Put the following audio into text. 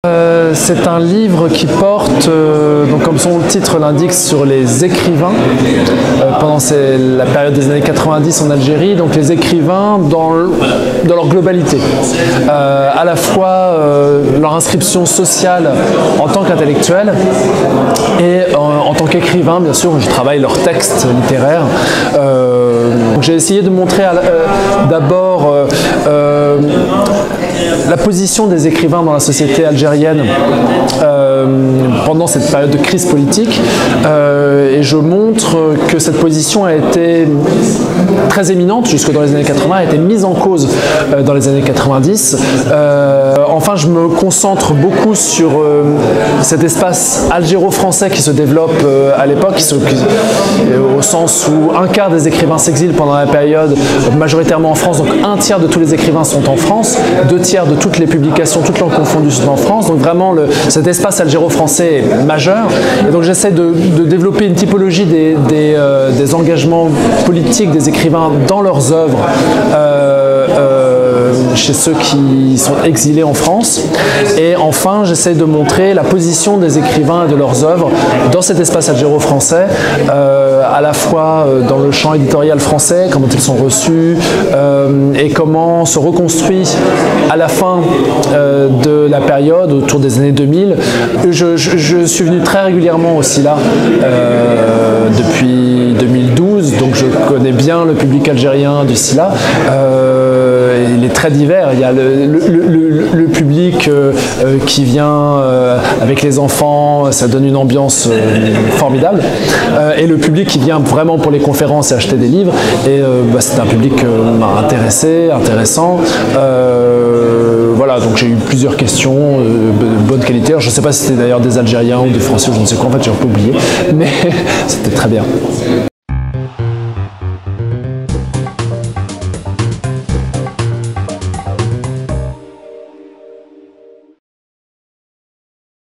C'est un livre qui porte, donc comme son titre l'indique, sur les écrivains pendant la période des années 90 en Algérie, donc les écrivains dans leur globalité, à la fois leur inscription sociale en tant qu'intellectuels et en tant qu'écrivain, bien sûr, où je travaille leurs textes littéraires. J'ai essayé de montrer d'abord la position des écrivains dans la société algérienne pendant cette période de crise politique, et je montre que cette position a été très éminente jusque dans les années 80, a été mise en cause dans les années 90. Enfin, je me concentre beaucoup sur cet espace algéro-français qui se développe à l'époque, au sens où un quart des écrivains s'exilent pendant la période, majoritairement en France, donc un tiers de tous les écrivains sont en France, 2 tiers de toutes les publications, toutes langues confondues, sont en France, donc vraiment cet espace algéro-français est majeur, et donc j'essaie de développer une typologie des engagements politiques des écrivains dans leurs œuvres, chez ceux qui sont exilés en France. Et enfin, j'essaie de montrer la position des écrivains et de leurs œuvres dans cet espace algéro-français, à la fois dans le champ éditorial français, comment ils sont reçus, et comment se reconstruit à la fin de la période, autour des années 2000. Je suis venu très régulièrement au SILA depuis 2012, donc je connais bien le public algérien du SILA. Il est très divers. Il y a le public qui vient avec les enfants, ça donne une ambiance formidable, et le public qui vient vraiment pour les conférences et acheter des livres, et c'est un public intéressant. Voilà, donc j'ai eu plusieurs questions de bonne qualité. Alors, je ne sais pas si c'était d'ailleurs des Algériens ou des Français, je ne sais quoi, en fait j'ai un peu oublié, mais c'était très bien.